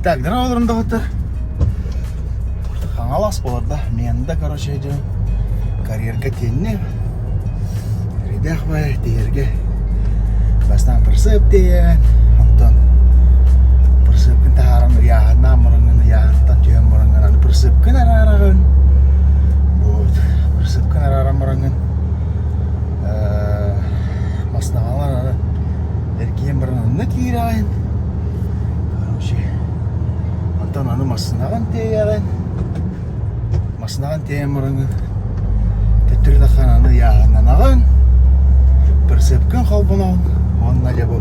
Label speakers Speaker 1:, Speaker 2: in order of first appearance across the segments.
Speaker 1: Так, дырауылырым да бұты. Қаңалас боларда. Мен да, короче, карьерға тенне. Редақ бай, дейерге. Бастан пырсып дейен. Антон. Пырсып күн тағарым яғына мұрыңын, яғынтан түйен мұрыңын. Аны пырсып күн арарағын. Вот. Пырсып күн арарам мұрыңын. Масынағалар ары. Әркейін бұрыңын түйірағын. Короче. Антон аны масынаған дейяғын. Масынаған дейен мұрыңын. Тәттірді қананы яғынан ағын. Пырсып күн қалбынауын. Onun acaba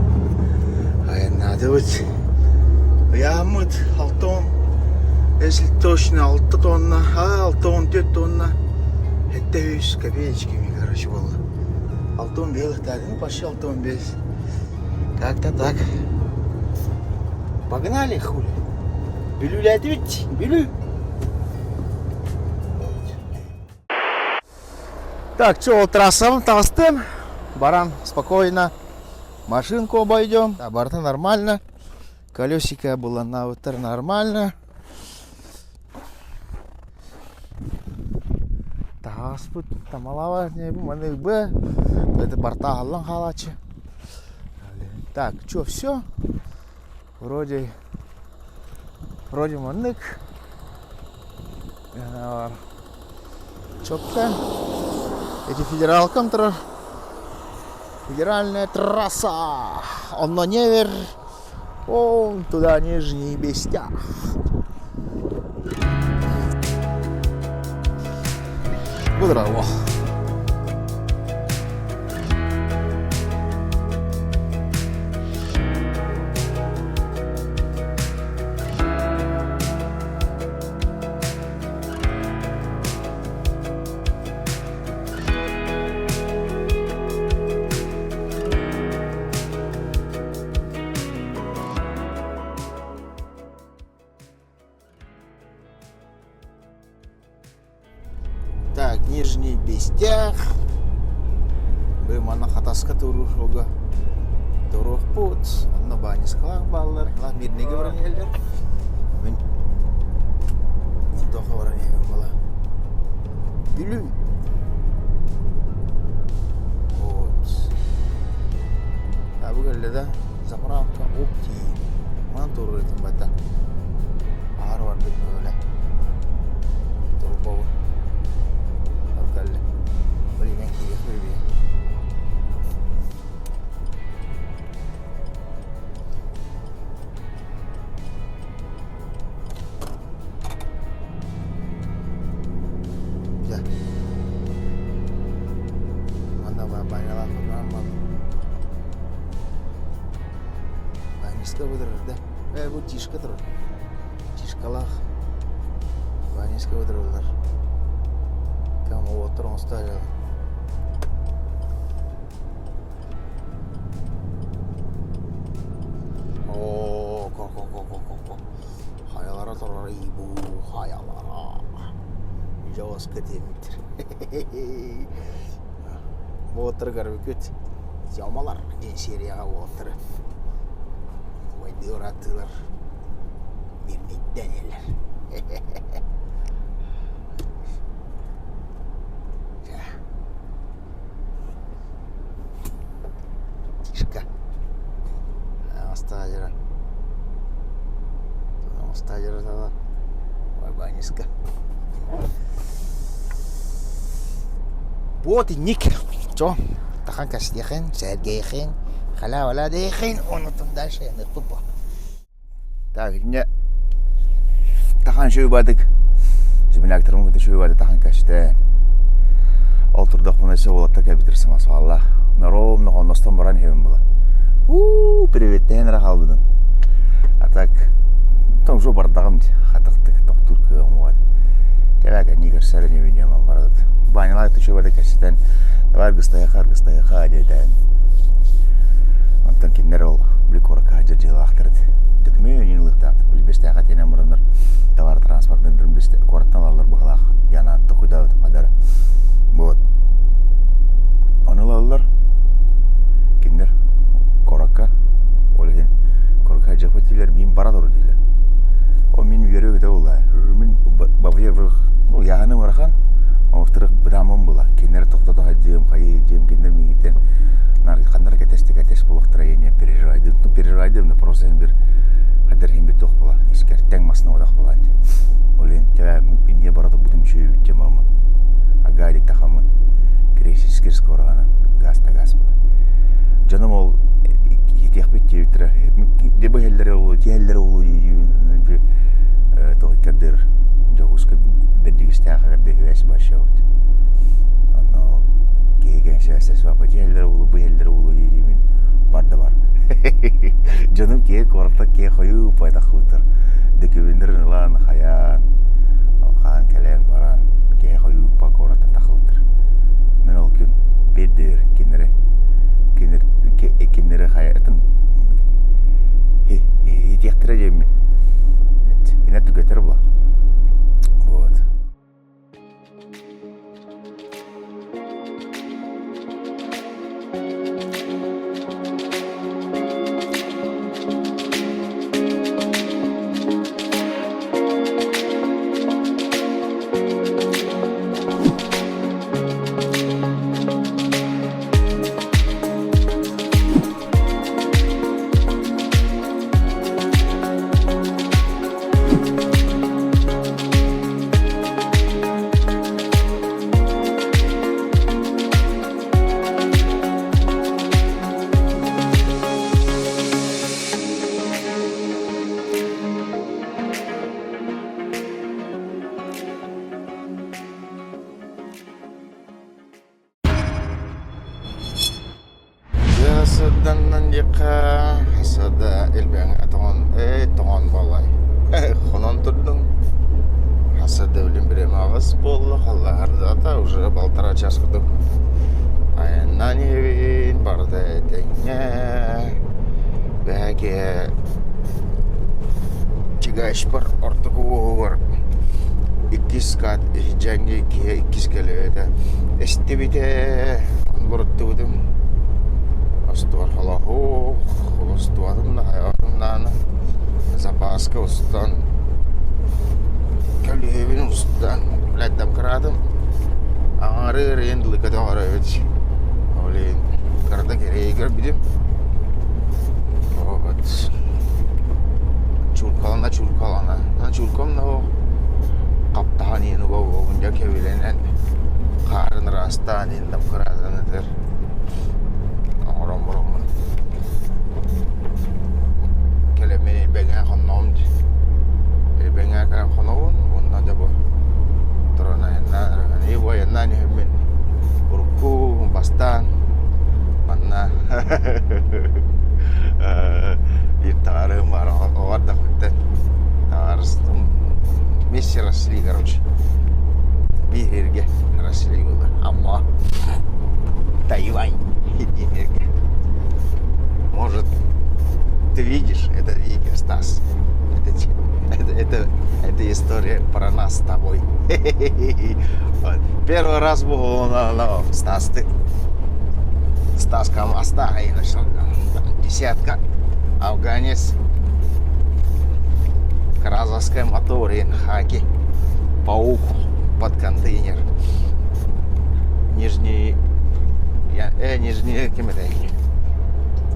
Speaker 1: ayağında evet. Yağmur 6 ton. Если точно 6 тонна, 6 тонн, 4 тонна. Это 100 копеечками, короче, было. 6 тонн белых, так, ну почти 6 тонн без. Как-то так. Погнали, хули. Бülü'yle ведь, Bülü. Так, что, трассом толстым. Баран, спокойно. Машинку обойдем. Оборта нормально. Колесико было на утр нормально. Таспут, тамалава, не маных Б. Это борта аллан халачи. Так, что, все? Вроде манык. Четко. Эти федералкам федеральная трасса. Он на невер. Он туда нижний бестях. Здорово. Так, нижний бестях. Бымана хатаска туруга. Турух пут. Анна бани скалах баллар. Ла мирнеге варанелер. Мен тоха варанелер бала. Bülü. Вот. А bu geldi de zamanka opti. Man turu etim bata. Ağır var böyle. Turu bavur. Boleh naik kiri ke dia. Ya. Mana banyaklah orang. Banyak betul dah. Bu tişka terus. Tişkalah. Banyak betul. Kamu otur on stajal. Oh, kok. Hayalara tarar ibu, hayalara. Jauh ketimtir. Otur garibet. Jamalar enseriya otur. Vay diyoratlar. Birlikten eller. Стажера тогда. Вайбаниска. Вот и ник. Что? Тахан кастехен, сергейхен, халя вала дейхен, он там дальше я не тупо. Так, не. Тахан шөй бадык. Жимилактерим көтө шөй бады тахан кашты. Олтурда кунасы болот кабитерсиң масалла. Наром ногоностон баран хем була. Привет, тенра халдым. А так там жо бардагым хатыктык токтуркы омуат. Тебега нигер сарыне винемам барат. Банялай тучу бады кашитен. Давай гыстаяха деден. Антон киндер ол бликора кажа жела актырды. Документ нилыктап билбестаяха тене мурындар. Товар транспортын билбесте корттан алар багалак. Яна токуйдабыт мадара. Вот. Анылалар киндер коракка олген коракка жапатилер мин барадыр дейлер. Орозен бир хадер хим бит тохбала. Искертен масна одах балан. Олен те не барата будем чөй битте мамын. Агадик тахамын. Крейсискер скорана. Газ бала. Жаным ол хитех битте битре. Дебе хеллер олу, хеллер олу дийүн. Той кадер жогуска бедигистага дегес башаут. Ано кеген шәсәс ва хеллер олу, хеллер олу дийүн. Барда бар. Жаным ке корта ке хою пайда хутар. Декевендер лан хаян. Алхан кален баран ке хою па корта тахутар. Мен ол күн бедер кинере хаятын. Тектіре жемін. Ина түгетер бұла. Вот. Hasıdan yıka, hasıda elbeng toğan balay. Xonan turdun. Hasıda ölüm birem ağız bollu, hallarda da уже балтара часкыдым. Айынан евин барды этеңе. Бәге чигаш бар, ортугу бар. Иккис кат, жаңги иккис келеді. Эстебите, бұрыттыдым. Остуар халаху, холостуадым на хайатымнаны. Запаска устан. Кәлевин устан. Бляддам кырадым. Аңары ренділікі де ары өтші. Олейін қырда керейгер бідім. Вот. Чулкалана. Чулкамна о. Қаптаған ені бұл оғынja кевеленен. Қарын растан ендім кырадын өтер. Аңырам. Келемені бәңе қонауым. Бәңе кәрім қонауым. Онна да бұл. Ini buaya nanya men urku bastan mana ditare marah awada kita harus misi rasli короче бирге расли было amma Тайвань бирге может ты видишь это видео Стас это история про нас с тобой. Вот. Первый раз был на Стаска моста, и начал десятка, афганец, Кразовская моторе, хаки, паук под контейнер, нижний, кем это?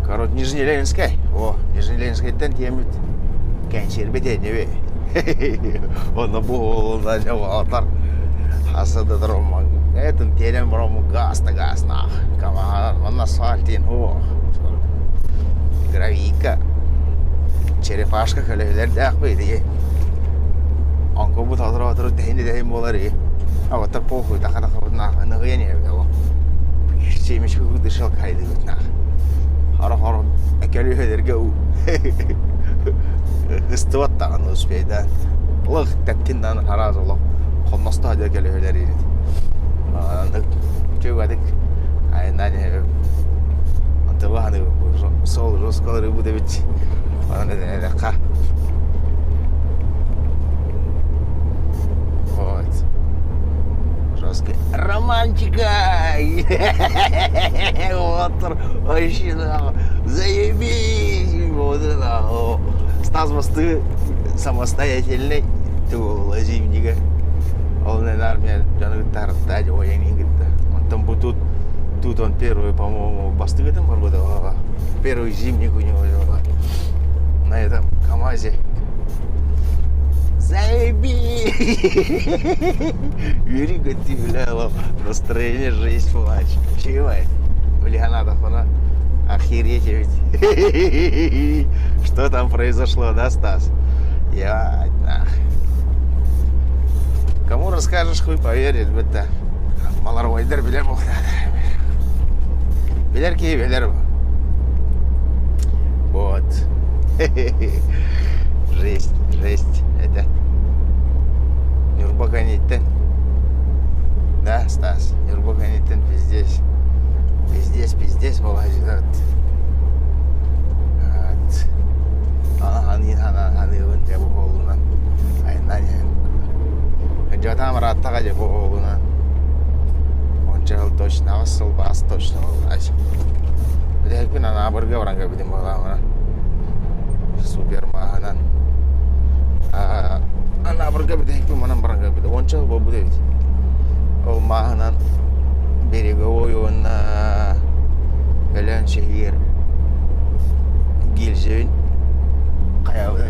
Speaker 1: Короче, Нижнеленинская, Нижнеленинская тентемит. Кенчер беденеве. Он был на него отар. Hasada дрома. Это терем рому газ нах. Кама он асфальтин о. Гравийка. Черепашка калелер дах беди. Он кобут отыр дейін болары. А вот так похуй тахада нах. Нагыне его. Семечка дышал кайды нах. Хара акелюхедерге у. Истываттаған успейді. Лық тәттінден хараз олық. Қонмаста әді кәлі өлер еді. Чөйгадық. Айынан антыбағаны сол жоскалары бұды бітті. Оны дәді қа. Вот. Жесткий. Романтика! Отыр. Вообще, заебись! Вот это. Стас мосты самостоятельный. Тул зимника. Он, наверное, жанны тарттади ойын гитті. Там тут он первый, по-моему, бастыгы там бар года. Первый зимник у него. на этом КамАЗе. Заеби! Very good, бля, настроение жесть плачь. Чего? Бля, надо она охереть ведь. Что там произошло, да, Стас? Я нах. Кому расскажешь, хуй поверит, будто маларвайдер билер бұл. Билер кей билер бұл. Вот. Жесть, жесть. Это Нюрбаканиттен. Да, Стас? Нюрбаканиттен пиздец. Пиздец, молодец. Аны жабы болуынан. Айнан жатам раттага жабы болуынан. Онча жыл точно, асыл бас точно болуынан. Бідекпен ана абырға баранға бідім болуынан. Супер мағынан. Ана абырға бідекпен манан баранға бідім. Онча жыл болу бідет. Ол мағынан береговой онна Гален шехир Гильзевин Каявы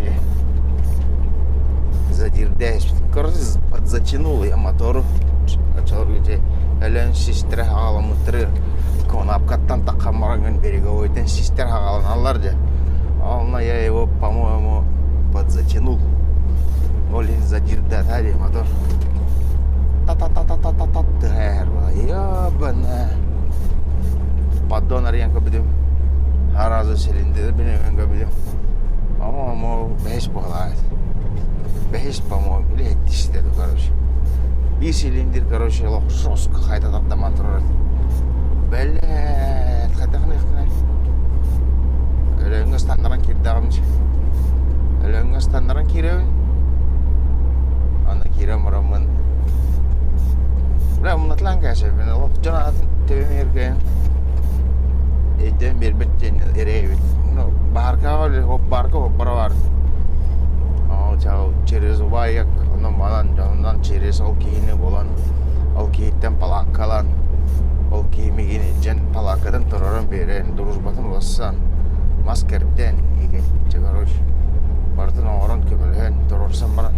Speaker 1: задирдясь, кажется, подзатянул я мотору. Человек Гален сестра галамы тырыр. Конапкаттан тақамаранган береговойден сестра галан алларды. Ална я его, по-моему, подзатянул. Олин задирдят, али мотор. Та-та-та-та-та-та-та-та-та. Ябана. Поддон арьянка будем. Аразы селиндер бенеменга будем. По-моему, беш бухлает. Беш, по-моему, блядь, тиштеду, короче. И цилиндр, короче, лох жестко хайта таптаман турат. Блядь, хатахны хтына. Өлөңгө стандаран кирдагымчы. Өлөңгө стандаран киребин. Ана кирем рамын. Бля, мунатлан кәші, мен олық жанатын төбемерген. Эйден бербеттен эрейбет. Барка oli, barka hoppara var. Через Убайяк, onun mandan через ол кейіні болан. Ол кейттен палаққалан. Ол кеймеген ежен палаққадан тұрарын берен. Дұрызбатын олассан. Маскерптен еген. Чегарош. Бартын оңырын көмілген. Тұрырсан баран.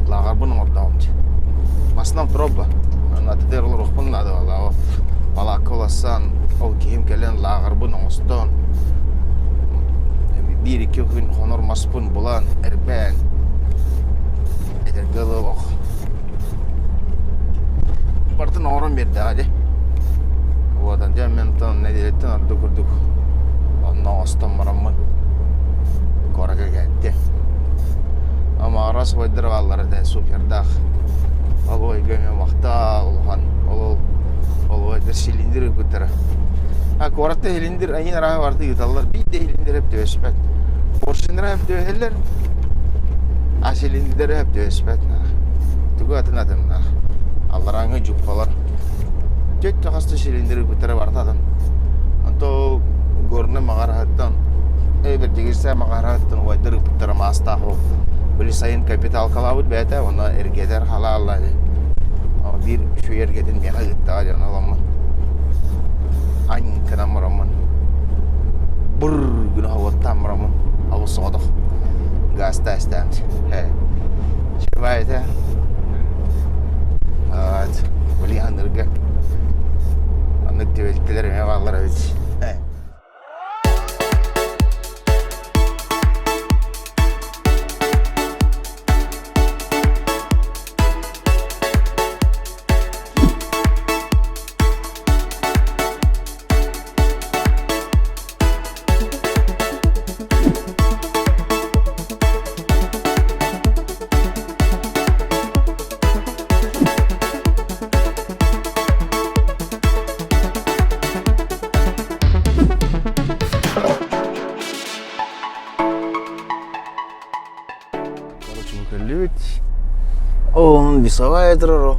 Speaker 1: Лағарбын ордауымчы. Масынам тұробба. Натыдерлы рухпын нады вала. Палаққы олассан. Ол кейім келен лағарбын оңыстан. Bir-iki gün honor maspun bulan erben edergeli loq Bartın oran berdi hadi Odan jamantan ne diyetten ardı kurduk Ondan astan maramın Koraga geldi Ama aras vaydır valları da superdağ Aloy göme maqta olhan Ol vaydır silindir gütara Korakta silindir ayın arağı vardı yutallar Bir de silindir hep dövesipet Porşinler hep dövesipet Silindir hep dövesipet Tugu atın adım Allarangı cuppalar Tek takastı silindir gütara vardı adam Anto gorna mağarahattan Bir digirse mağarahattan vaydır gütara mastağ Böyle sayın kapital kalavut bete ona ergeder halal Ama bir şu ergedin meka gitti ajan alamın Ayın kena maramın Bir günah havattan maramın Avu soğuduk Gazda istemiş Şevayet Evet Böyle yanırga Anlık tevediklerim evallar evet Onun весовая дырыру.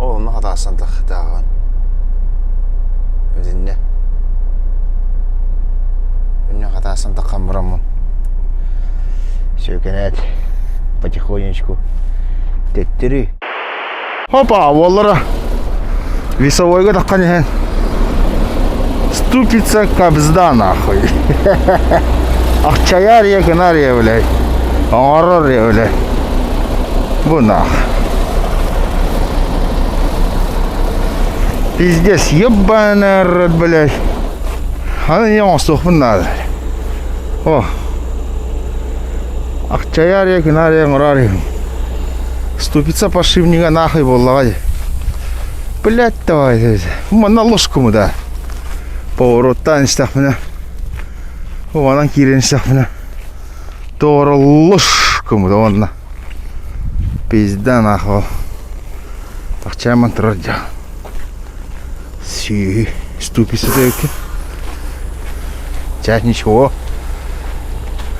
Speaker 1: Onun hatасын тағын. Өзіне. Önüne hatасын таққан бұрамын. Сөкенет. Потихонечку. Теттірі. Хопа, олары. Весовойға таққан ехен. ступица кабзда нахуй. Акчаярья гынарья, блядь. Оңорорья, блядь. Бу нахуй. Пиздец, ебаный рот, блядь. Аны не оңстухпун надо. О. Акчаярья гынарья оңорорья. Ступица пошивнига нахуй боллага. Блядь, давай. Мана ложку да. Повороттан истахмына. Оңанан кирен истахмына. Тоғыры ложку да онна. Пизда нахуй. Акчайман тұрар жа. Сүй. Ступица дөйкі. Чать ничего.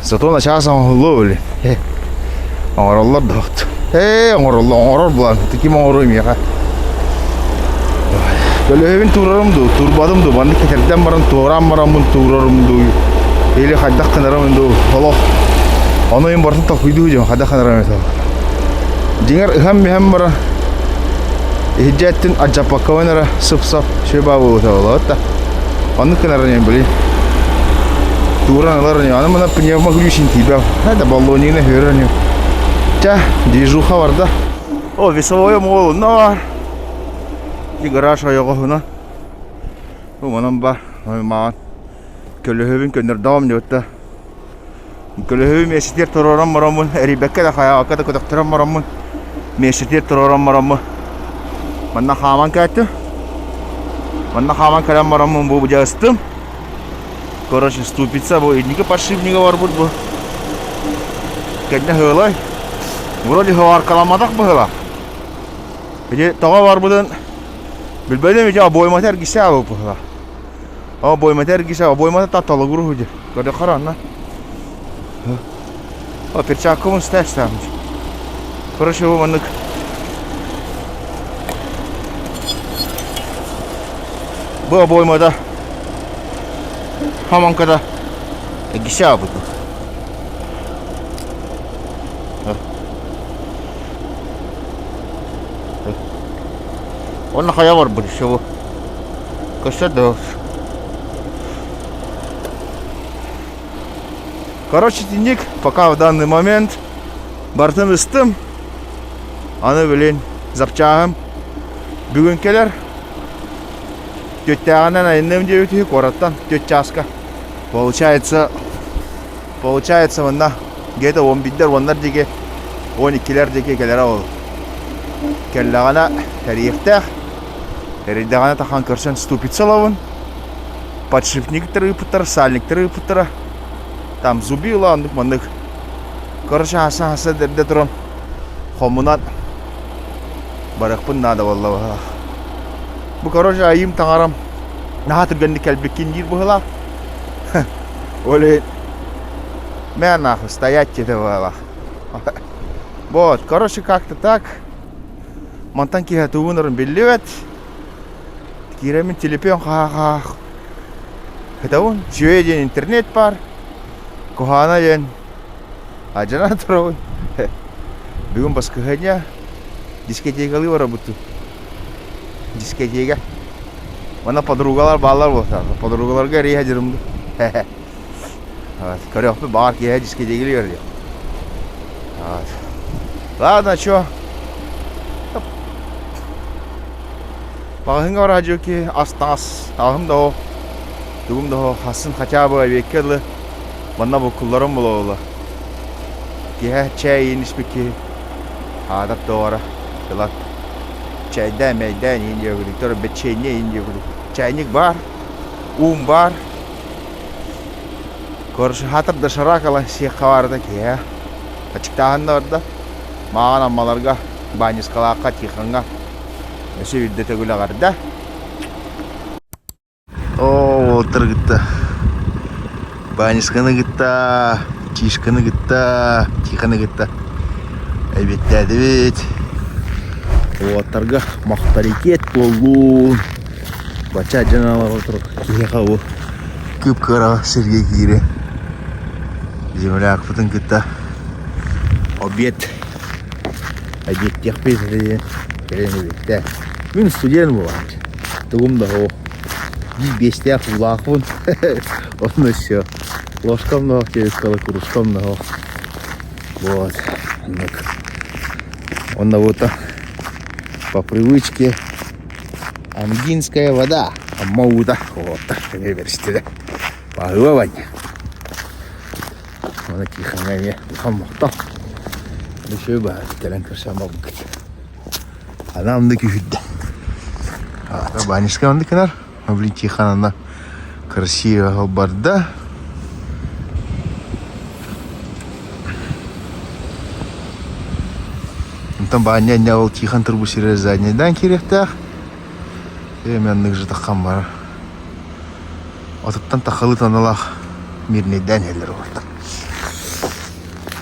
Speaker 1: Зато начался он ловли. Оңороллар доқты. Оңороллар бұлан. Таким оңоройм яға. Көлөбүн турарымды, турбадымды. Банды кетерден баран туурам барамын, турарымды. Или хайдақ қанарымды. Олох. Оны ең бартын тақуйды жем, хайдақ қанарымды. Деңер ұхам мехем бара. Хиджеттін аджапақауынара сып-сап шөбабы өті олады. Оны қанарым білі. Туран аларым. Аны мұна пневма глюшин тибав. Хайда баллонигіне хөрінем. Ча, движуха варда. О, весовое молу, но... И гараж аяғына. Уманам бар. Маған. Көлөһөбүн көндөрдам диотта. Көлөһөбүн меситер торорам марамын. Рибекке да хаяка да көтөктөрөм марамын. Меситер торорам марамын. Манна хаман кайтты. Манна хаман калам марамын бу жастым. Короче, ступица бу иднике подшипнига бар бу. Кәдне хылай. Вроде хавар каламадак была. Биде тага бар будан. Bilbeden mi boymater gise abi bu ha. Boymater gise, boymater tatalı grubu diyor. Gördü karan lan. O perçakımın stajlarmış. Короче, bu manık. Bu boymada. Hamankada. Gise abi bu. Он нахая var bu şu. Kaçta Короче, тинник пока в данный момент бартын ыстым. Аны билен запчагым. Бүгүн келер. Төттәгәннән айным дип үтү кораттан 4 часка. Получается мында где-то 11-дер, 10-дер диге 12-лер диге келер ул. Келләгәнә тарихта Передагана тахан көрсен ступицалавын. Подшипниктері пұттыр, сальниктері пұттыр. Там зуби ұландық мандық. Короче, аса дерде тұрын. Хомунат. Барықпын нада валла. Бұл короче, айым таңарам. Наға түргенді кәлбеккен жер бұғыла. Оле. Мен нахуй стоять деді валла. Вот, короче, как-то так. Мантан кеғеті ұнырын беллевет. Киремин телефон хах. Это он, жүйеден интернет бар. Кохана ден. Ажана тұрауын. Бүгін басқа ғадня. Дискетегалы бар бұтты. Дискетега. Мана подругалар балар болса. Подругаларға рейха жүрімді. Көріқпі бар кеға дискетегілі көрді. Ладно, чё? Бағынға бар ажоки астаңас. Ағым да о. Дүгім да о. Хасын хотя бы веккерлі. Манна бұл күлларым бұл оғылы. Кеға чай енішпекі. Адап да оғара. Дылат. Чайдан, мәйдан ендеу күдік. Тора бет чайне ендеу күдік. Чайник бар. Бар. Көрші хатыр дышырақылы сиққа барды кеға. Ачықтағында орда. Маған аммаларға банискалаққа тиқынға. Өсі үйдеті күлі қарда. О, отыр күтті. Банисканы күтті. Тишканы күтті. Тиқаны күтті. Әбетті әдебет. Отырға мақтарекет болуын. Бача жаналар отырық. Кеға о. Көп қара сірге кейірі. Земля ақпытын күтті. Обед. Обед теқпет әдеден. Керені бетті. Мен студент болам. Тұғым да о. бестях улахун. Он все. Ложка много, телескала кружка много. Вот. Он на вот по привычке ангинская вода. Аммауда. Вот так, университет. Погывание. Вот такие ханами. Хаммахта. Еще и бахат. Кален красама букет. Адамдaki hüdde. Банишка он деканар. Блин, Тихананда красиво барда. Там баня не был Тихан турбусире задний дан керектах. Еменных же тахам бар. Оттан тахалы таналах мирный дан елер бар.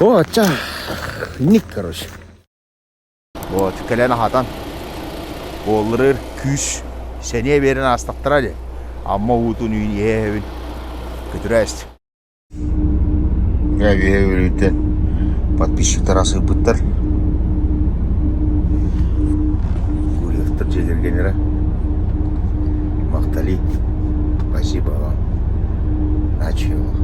Speaker 1: О, ача. Ник, короче. Вот, колено хатан. Болырыр күш сене берін астықтырады. Амма ұтын үйін ебін көтірәсті. Ебін подписчиктар асып бұттар. Курьевтар жегергенері. Мақтали. Спасибо вам. Начало.